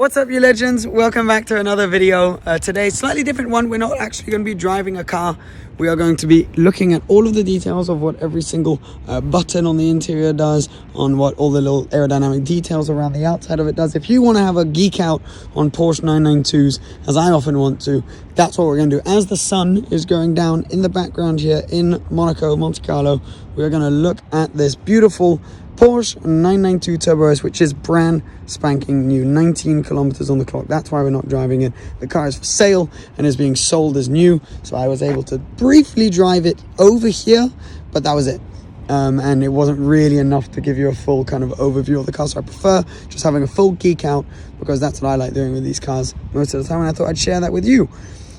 What's up, you legends? Welcome back to another video. Today, slightly different one. We're not actually going to be driving a car. We are going to be looking at all of the details of what every single button on the interior does, on what all the little aerodynamic details around the outside of it does. If you want to have a geek out on Porsche 992s, as I often want to, that's what we're going to do. As the sun is going down in the background here in Monaco, Monte Carlo, we're going to look at this beautiful Porsche 992 Turbo S, which is brand spanking new, 19 kilometers on the clock. That's why we're not driving it. The car is for sale and is being sold as new, so I was able to briefly drive it over here, but that was it. And it wasn't really enough to give you a full kind of overview of the car, so I prefer just having a full geek out, because that's what I like doing with these cars most of the time, and I thought I'd share that with you.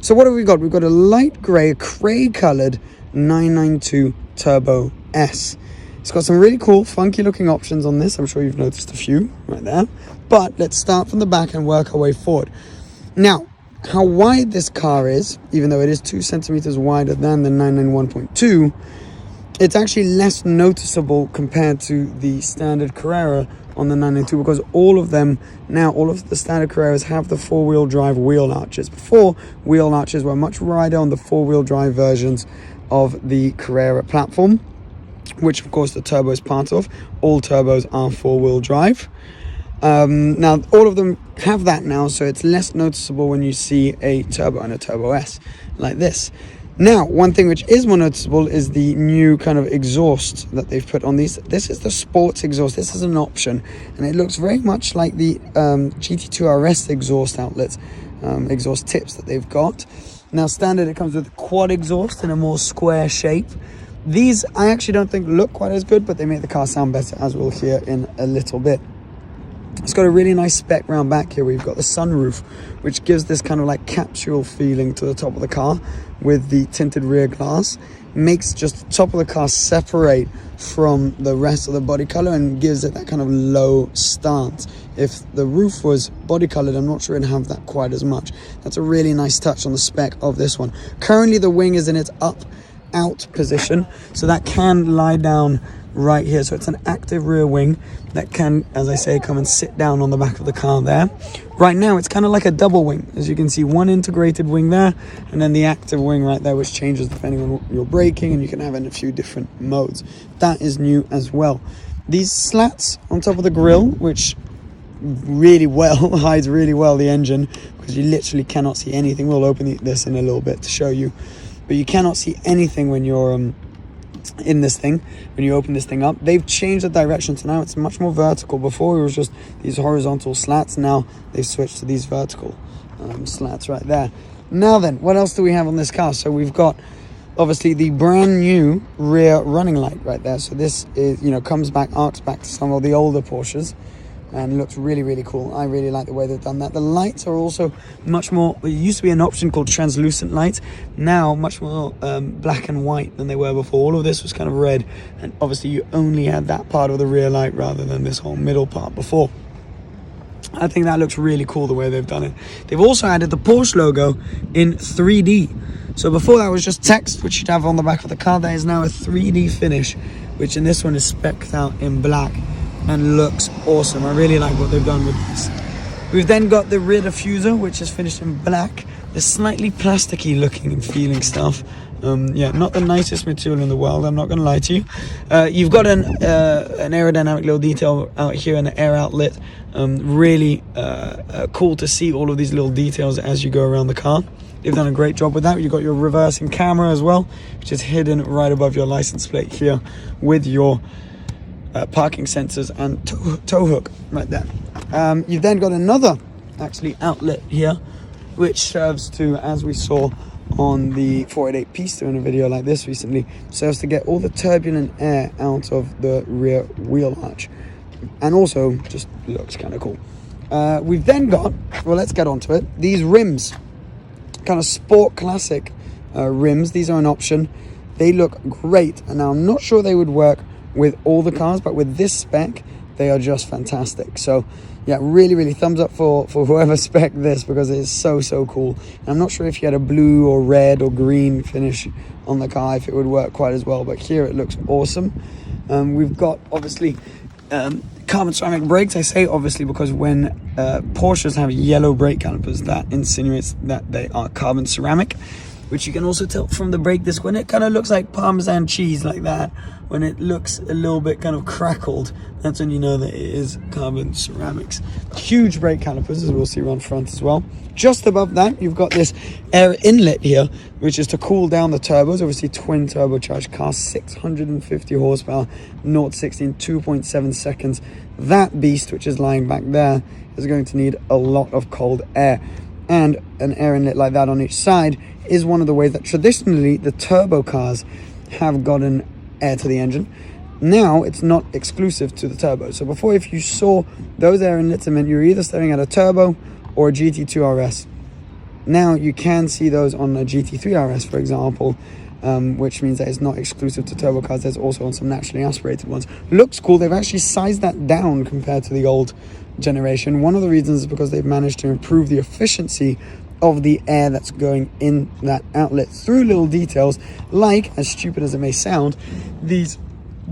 So what have we got? We've got a light grey, colored 992 Turbo S. It's got some really cool, funky looking options on this. I'm sure you've noticed a few right there. But let's start from the back and work our way forward. Now, how wide this car is, even though it is 2 centimeters wider than the 991.2, it's actually less noticeable compared to the standard Carrera on the 992, because all of the standard Carreras have the four-wheel drive wheel arches. Before, wheel arches were much wider on the four-wheel drive versions of the Carrera platform, which of course the turbo is part of. All turbos are four-wheel drive. Now all of them have that now, so it's less noticeable when you see a turbo and a Turbo S like this. Now, one thing which is more noticeable is the new kind of exhaust that they've put on these. This is the sports exhaust. This is an option, and it looks very much like the GT2 RS exhaust outlets, exhaust tips that they've got. Now, standard, it comes with quad exhaust in a more square shape. These I actually don't think look quite as good, but they make the car sound better, as we'll hear in a little bit. It's got a really nice spec round back here. We've got the sunroof, which gives this kind of like capsule feeling to the top of the car with the tinted rear glass. Makes just the top of the car separate from the rest of the body color and gives it that kind of low stance. If the roof was body colored, I'm not sure it'd have that quite as much. That's a really nice touch on the spec of this one. Currently the wing is in its out position, so that can lie down right here. So it's an active rear wing that can, as I say, come and sit down on the back of the car there. Right now it's kind of like a double wing, as you can see, one integrated wing there, and then the active wing right there, which changes depending on what you're braking, and you can have it in a few different modes. That is new as well. These slats on top of the grille, which really well hides really well the engine, because you literally cannot see anything. We'll open this in a little bit to show you, but you cannot see anything when you're in this thing, when you open this thing up. They've changed the direction, so now it's much more vertical. Before it was just these horizontal slats. Now they've switched to these vertical slats right there. Now then, what else do we have on this car? So we've got obviously the brand new rear running light right there. So this is, comes back, arcs back to some of the older Porsches, and looks really, really cool. I really like the way they've done that. The lights are also much more, it used to be an option called translucent lights, now much more black and white than they were before. All of this was kind of red, and obviously you only had that part of the rear light rather than this whole middle part before. I think that looks really cool the way they've done it. They've also added the Porsche logo in 3D. So before that was just text, which you'd have on the back of the car. There is now a 3D finish, which in this one is specced out in black and looks awesome. I really like what they've done with this. We've then got the rear diffuser, which is finished in black. The slightly plasticky looking and feeling stuff. Yeah, not the nicest material in the world, I'm not going to lie to you. You've got an aerodynamic little detail out here and an air outlet. Really cool to see all of these little details as you go around the car. They've done a great job with that. You've got your reversing camera as well, which is hidden right above your license plate here with your parking sensors and tow hook right there. You've then got another outlet here, which serves to, as we saw on the 488 Pista in a video like this recently, serves to get all the turbulent air out of the rear wheel arch, and also just looks kind of cool. We've then got, well, let's get onto it, these rims, kind of sport classic rims. These are an option. They look great, and now I'm not sure they would work with all the cars, but with this spec they are just fantastic. So yeah, really thumbs up for whoever spec this, because it is so cool. And I'm not sure if you had a blue or red or green finish on the car if it would work quite as well, but here it looks awesome. We've got obviously Carbon ceramic brakes, I say obviously because when Porsches have yellow brake calipers, that insinuates that they are carbon ceramic, which you can also tell from the brake disc when it kind of looks like Parmesan cheese like that. When it looks a little bit kind of crackled, that's when you know that it is carbon ceramics. Huge brake calipers, as we'll see around front as well. Just above that, you've got this air inlet here, which is to cool down the turbos. Obviously, twin turbocharged car, 650 horsepower, 0 to 60 in 2.7 seconds. That beast, which is lying back there, is going to need a lot of cold air. And an air inlet like that on each side is one of the ways that traditionally the turbo cars have gotten air to the engine. Now it's not exclusive to the turbo. So before, if you saw those air inlets, it meant you were either staring at a turbo or a GT2 RS. Now you can see those on a GT3 RS, for example, which means that it's not exclusive to turbo cars. There's also on some naturally aspirated ones. Looks cool. They've actually sized that down compared to the old generation. One of the reasons is because they've managed to improve the efficiency of the air that's going in that outlet through little details like, as stupid as it may sound, these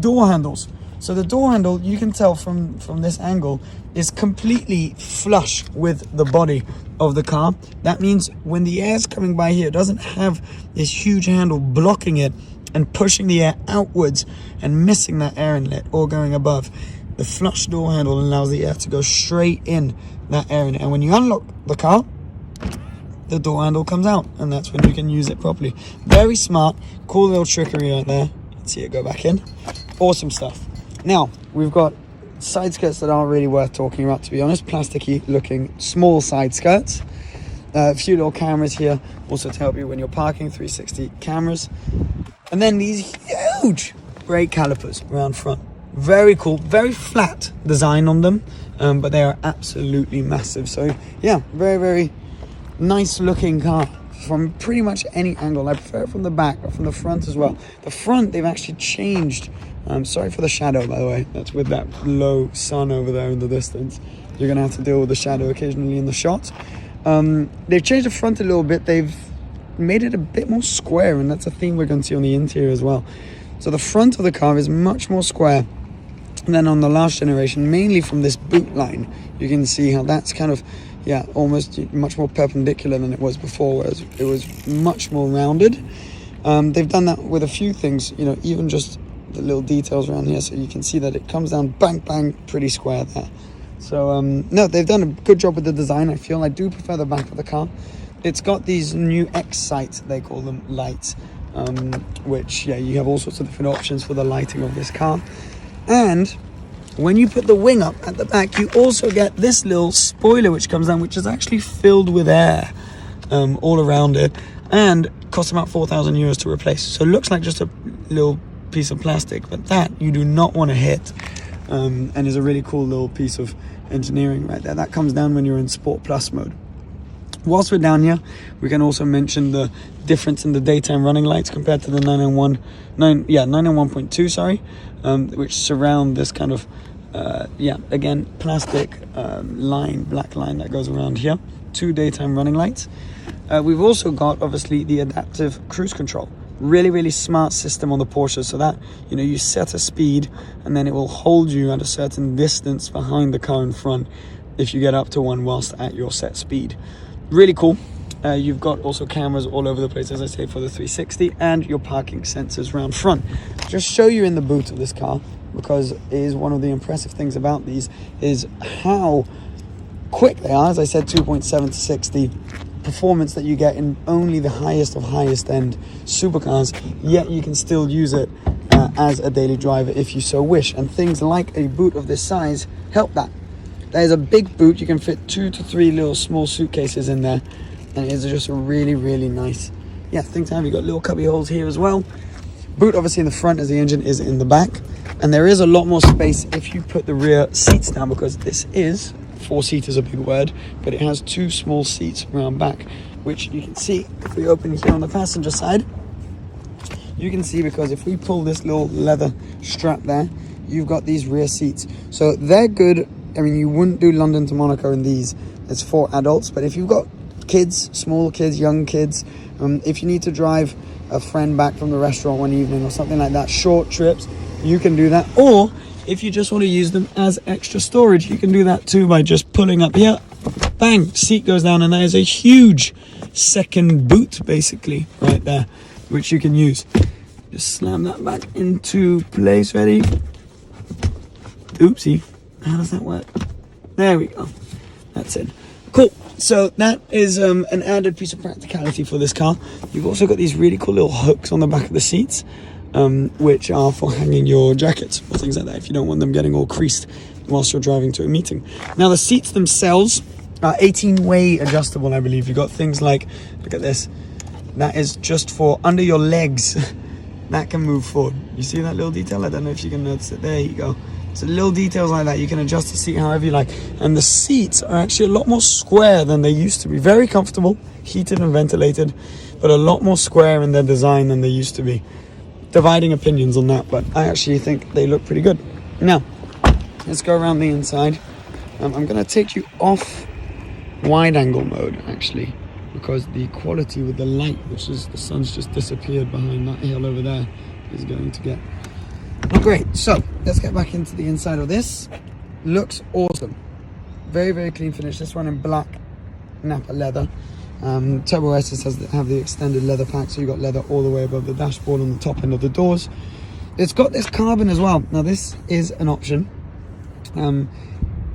door handles. So the door handle, you can tell from this angle, is completely flush with the body of the car. That means when the air's coming by here, it doesn't have this huge handle blocking it and pushing the air outwards and missing that air inlet or going above. The flush door handle allows the air to go straight in that air inlet, and when you unlock the car, the door handle comes out, and that's when you can use it properly. Very smart, cool little trickery right there. Let's see it go back in. Awesome stuff. Now, we've got side skirts that aren't really worth talking about, to be honest. Plasticky looking small side skirts. A few little cameras here, also to help you when you're parking, 360 cameras. And then these huge brake calipers around front. Very cool, very flat design on them, but they are absolutely massive. So yeah, very, very nice looking car from pretty much any angle. I prefer it from the back, but from the front as well. The front, they've actually changed. Sorry for the shadow, by the way. That's with that low sun over there in the distance. You're gonna have to deal with the shadow occasionally in the shot. They've changed the front a little bit. They've made it a bit more square, and that's a theme we're going to see on the interior as well. So the front of the car is much more square than on the last generation, mainly from this boot line. You can see how that's kind of, yeah, almost much more perpendicular than it was before, whereas it was much more rounded. They've done that with a few things, you know, even just the little details around here, so you can see that it comes down bang bang pretty square there. So no, they've done a good job with the design. I feel I do prefer the back of the car. It's got these new X-sights, they call them, lights, which, yeah, you have all sorts of different options for the lighting of this car. And when you put the wing up at the back, you also get this little spoiler which comes down, which is actually filled with air all around it, and costs about 4,000 euros to replace. So it looks like just a little piece of plastic, but that you do not want to hit, and is a really cool little piece of engineering right there. That comes down when you're in Sport Plus mode. Whilst we're down here, we can also mention the difference in the daytime running lights compared to the 991.2, sorry, which surround this kind of, again, plastic line, black line that goes around here. 2 daytime running lights. We've also got, obviously, the adaptive cruise control. Really, really smart system on the Porsche, so that, you know, you set a speed and then it will hold you at a certain distance behind the car in front if you get up to one whilst at your set speed. Really cool. You've got also cameras all over the place, as I say, for the 360, and your parking sensors round front. Just show you in the boot of this car, because it is one of the impressive things about these is how quick they are. As I said, 2.7 to 60 performance that you get in only the highest of highest end supercars, yet you can still use it as a daily driver if you so wish, and things like a boot of this size help that. There's a big boot. You can fit 2 to 3 little small suitcases in there, and it's just a really, really nice, yeah, thing to have. You've got little cubby holes here as well. Boot obviously in the front, as the engine is in the back, and there is a lot more space if you put the rear seats down, because this is, 4-seat is a big word, but it has 2 small seats around back, which you can see if we open here on the passenger side. You can see, because if we pull this little leather strap there, you've got these rear seats, so they're good. I mean, you wouldn't do London to Monaco in these. It's for adults, but if you've got kids, small kids, young kids, if you need to drive a friend back from the restaurant one evening or something like that, short trips, you can do that. Or If you just want to use them as extra storage, you can do that too by just pulling up here, bang, seat goes down, and that is a huge second boot basically right there, which you can use. Just slam that back into place. Ready? Oopsie, how does that work? There we go, that's it. Cool. So that is an added piece of practicality for this car. You've also got these really cool little hooks on the back of the seats, which are for hanging your jackets or things like that if you don't want them getting all creased whilst you're driving to a meeting. Now the seats themselves are 18-way adjustable, I believe. You've got things like, look at this, that is just for under your legs. That can move forward. You see that little detail? I don't know if you can notice it. There you go. So little details like that, you can adjust the seat however you like. And the seats are actually a lot more square than they used to be. Very comfortable, heated and ventilated, but a lot more square in their design than they used to be. Dividing opinions on that, but I actually think they look pretty good. Now, let's go around the inside. I'm gonna take you off wide angle mode actually, because the quality with the light, which is the sun's just disappeared behind that hill over there, is going to get not great. So let's get back into the inside of this. Looks awesome. Very, very clean finish. This one in black Napa leather. Turbo S's have the extended leather pack, so you got leather all the way above the dashboard on the top end of the doors. It's got this carbon as well. Now this is an option.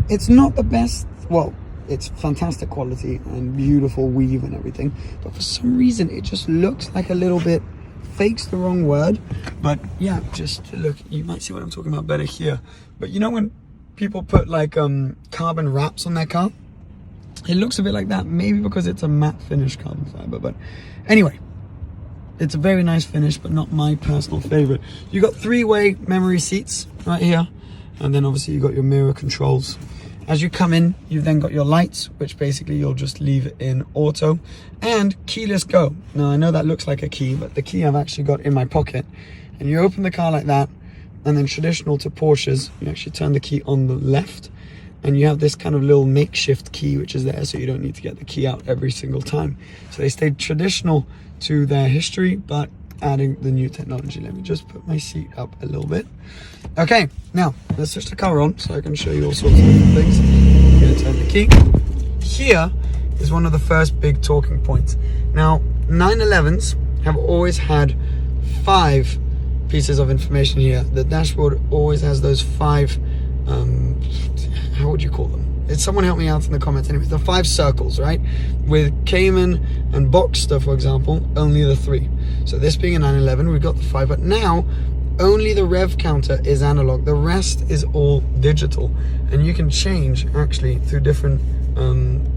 It's not the best, well, it's fantastic quality and beautiful weave and everything, but for some reason it just looks like a little bit, fake's the wrong word, but yeah, just look, you might see what I'm talking about better here. But you know when people put like carbon wraps on their car, it looks a bit like that, maybe because it's a matte finish carbon fiber. But anyway, it's a very nice finish, but not my personal favorite. You got 3-way memory seats right here, and then obviously you got your mirror controls. As you come in, you've then got your lights, which basically you'll just leave in auto, and keyless go. Now I know that looks like a key, but the key I've actually got in my pocket. And you open the car like that, and then traditional to Porsches, you actually turn the key on the left, and you have this kind of little makeshift key which is there, so you don't need to get the key out every single time. So they stayed traditional to their history, but adding the new technology. Let me just put my seat up a little bit. Okay, now let's switch the car on so I can show you all sorts of different things. I'm going to turn the key. Here is one of the first big talking points. Now 911s have always had 5 pieces of information here. The dashboard always has those 5 how would you call them? Someone help me out in the comments. Anyway, the 5 circles, right? With Cayman and Boxster, for example, only the 3. So this being a 911, we've got the 5, but now only the rev counter is analog. The rest is all digital, and you can change actually through different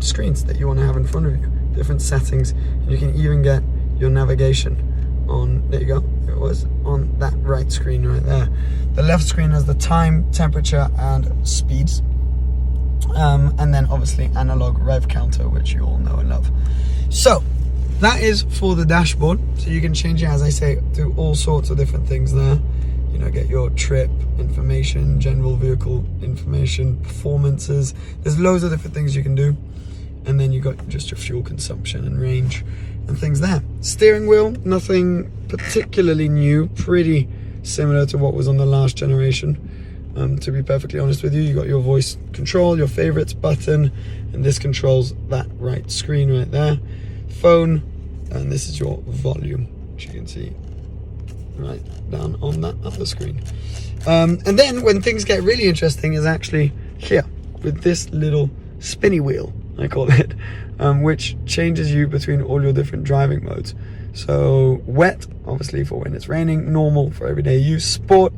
screens that you want to have in front of you, different settings. You can even get your navigation on, there you go, it was on that right screen right there. The left screen has the time, temperature, and speeds. And then obviously analog rev counter, which you all know and love. So that is for the dashboard. So you can change it, as I say, through all sorts of different things there. You know, get your trip information, general vehicle information, performances. There's loads of different things you can do. And then you got just your fuel consumption and range and things there. Steering wheel, nothing particularly new, pretty similar to what was on the last generation. To be perfectly honest with you, you got your voice control, your favorites button, and this controls that right screen right there. Phone, and this is your volume, which you can see right down on that other screen. And then when things get really interesting is actually here with this little spinny wheel, I call it, which changes you between all your different driving modes. So wet, obviously for when it's raining, normal for everyday use, sport,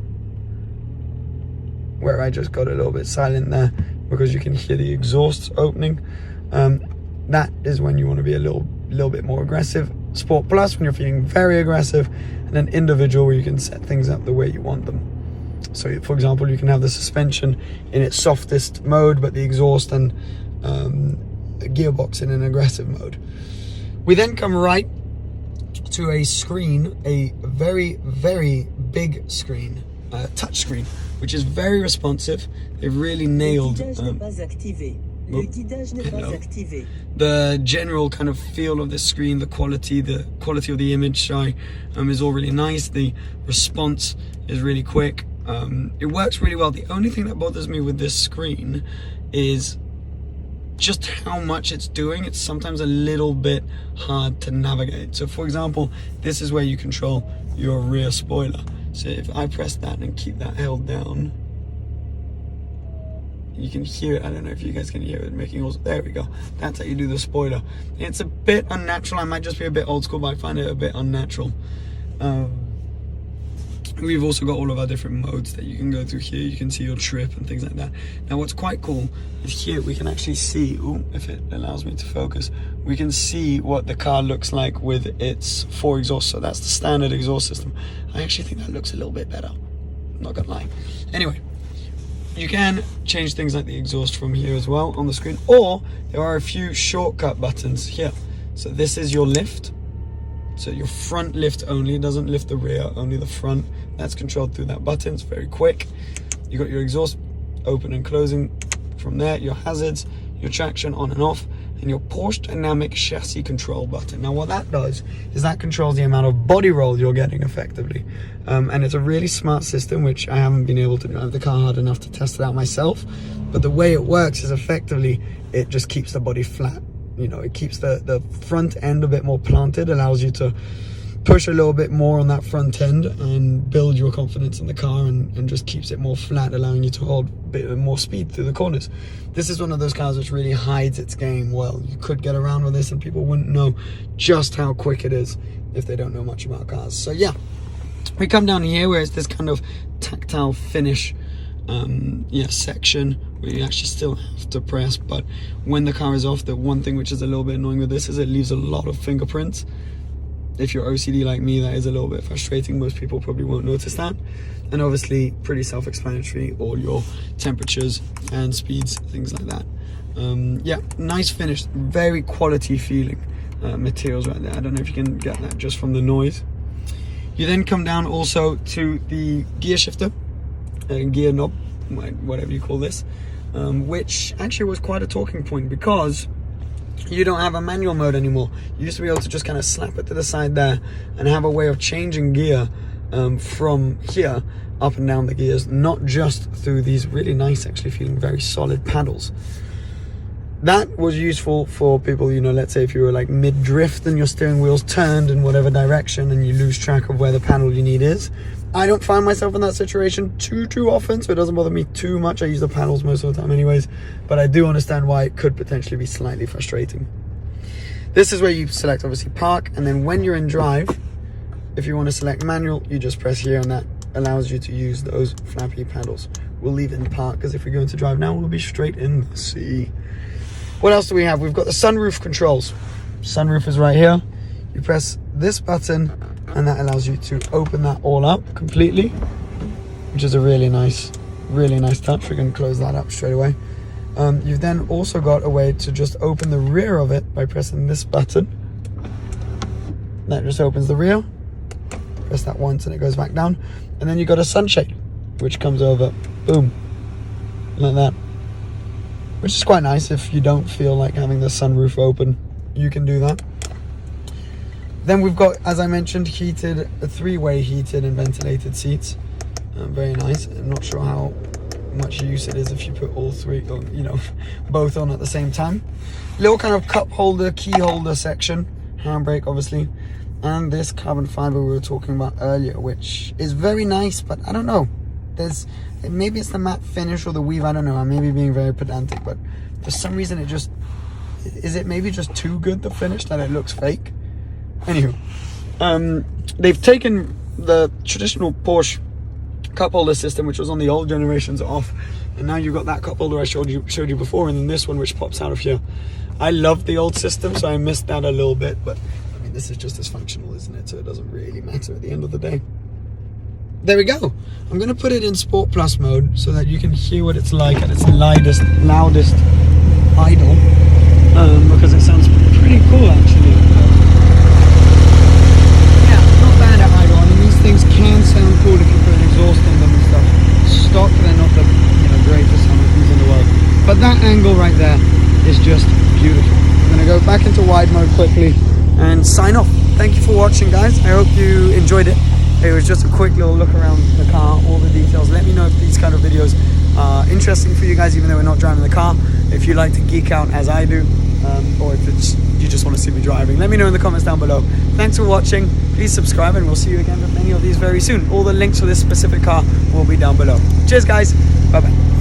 where I just got a little bit silent there because you can hear the exhausts opening. That is when you want to be a little bit more aggressive. Sport Plus when you're feeling very aggressive, and then individual where you can set things up the way you want them. So for example, you can have the suspension in its softest mode, but the exhaust and a gearbox in an aggressive mode. We then come right to a screen, a very, very big screen, touch screen, which is very responsive. They've really nailed the general kind of feel of the screen, the quality of the image is all really nice. The response is really quick. It works really well. The only thing that bothers me with this screen is just how much it's doing. It's sometimes a little bit hard to navigate. So for example, this is where you control your rear spoiler. So if I press that and keep that held down, you can hear it. I don't know if you guys can hear it making also. There we go. That's how you do the spoiler. It's a bit unnatural. I might just be a bit old school, but I find it a bit unnatural. We've also got all of our different modes that you can go through here. You can see your trip and things like that. Now what's quite cool is here we can actually see, if it allows me to focus, we can see what the car looks like with its 4 exhausts. So that's the standard exhaust system. I actually think that looks a little bit better, I'm not gonna lie. Anyway, you can change things like the exhaust from here as well on the screen, or there are a few shortcut buttons here. So this is your lift. So your front lift only, it doesn't lift the rear, only the front. That's controlled through that button. It's very quick. You got your exhaust open and closing from there, your hazards, your traction on and off, and your Porsche dynamic chassis control button. Now what that does is that controls the amount of body roll you're getting effectively. And it's a really smart system, which I haven't been able to drive the car hard enough to test it out myself. But the way it works is effectively, it just keeps the body flat. You know, it keeps the front end a bit more planted, allows you to push a little bit more on that front end and build your confidence in the car, and just keeps it more flat, allowing you to hold a bit more speed through the corners. This is one of those cars which really hides its game well. You could get around with this and people wouldn't know just how quick it is if they don't know much about cars. So yeah, we come down here where it's this kind of tactile finish section where you actually still have to press, but when the car is off, the one thing which is a little bit annoying with this is it leaves a lot of fingerprints. If you're OCD like me, that is a little bit frustrating. Most people probably won't notice that. And obviously pretty self-explanatory, all your temperatures and speeds, things like that. Yeah, nice finish, very quality feeling materials right there. I don't know if you can get that just from the noise. You then come down also to the gear shifter, gear knob, whatever you call this, which actually was quite a talking point because you don't have a manual mode anymore. You used to be able to just kind of slap it to the side there and have a way of changing gear from here up and down the gears, not just through these really nice, actually feeling very solid paddles. That was useful for people, you know, let's say if you were like mid-drift and your steering wheel's turned in whatever direction and you lose track of where the paddle you need is. I don't find myself in that situation too often, so it doesn't bother me too much. I use the paddles most of the time anyways, but I do understand why it could potentially be slightly frustrating. This is where you select obviously park, and then when you're in drive, if you want to select manual, you just press here and that allows you to use those flappy paddles. We'll leave it in park because if we go into drive now, we'll be straight in the sea. What else do we have? We've got the sunroof controls. Sunroof is right here. You press this button and that allows you to open that all up completely, which is a really nice touch. We can close that up straight away. You've then also got a way to just open the rear of it by pressing this button. That just opens the rear. Press that once and it goes back down. And then you've got a sunshade, which comes over, boom, like that. Which is quite nice if you don't feel like having the sunroof open, you can do that. Then we've got, as I mentioned, heated, three-way heated and ventilated seats. Very nice. I'm not sure how much use it is if you put all three, or, you know, both on at the same time. Little kind of cup holder, key holder section, handbrake obviously, and this carbon fiber we were talking about earlier, which is very nice, but I don't know. Maybe it's the matte finish or the weave, I don't know. I may be being very pedantic, but for some reason it just, is it maybe just too good, the finish, that it looks fake? Anywho, they've taken the traditional Porsche cup holder system, which was on the old generations, off, and now you've got that cup holder I showed you before, and then this one which pops out of here. I love the old system, so I missed that a little bit, but I mean, this is just as functional, isn't it? So it doesn't really matter at the end of the day. There we go. I'm going to put it in Sport Plus mode so that you can hear what it's like at its loudest idle, because it sounds pretty cool actually. Yeah, not bad at idle. I mean, these things can sound cool if you put an exhaust on them and stuff. Stock, they're not the greatest sound things in the world, but that angle right there is just beautiful. I'm going to go back into wide mode quickly and sign off. Thank you for watching, guys. I hope you enjoyed it. It was just a quick little look around the car, all the details. Let me know if these kind of videos are interesting for you guys, even though we're not driving the car. If you like to geek out as I do, or if you just want to see me driving, let me know in the comments down below. Thanks for watching. Please subscribe, and we'll see you again with many of these very soon. All the links for this specific car will be down below. Cheers, guys. Bye-bye.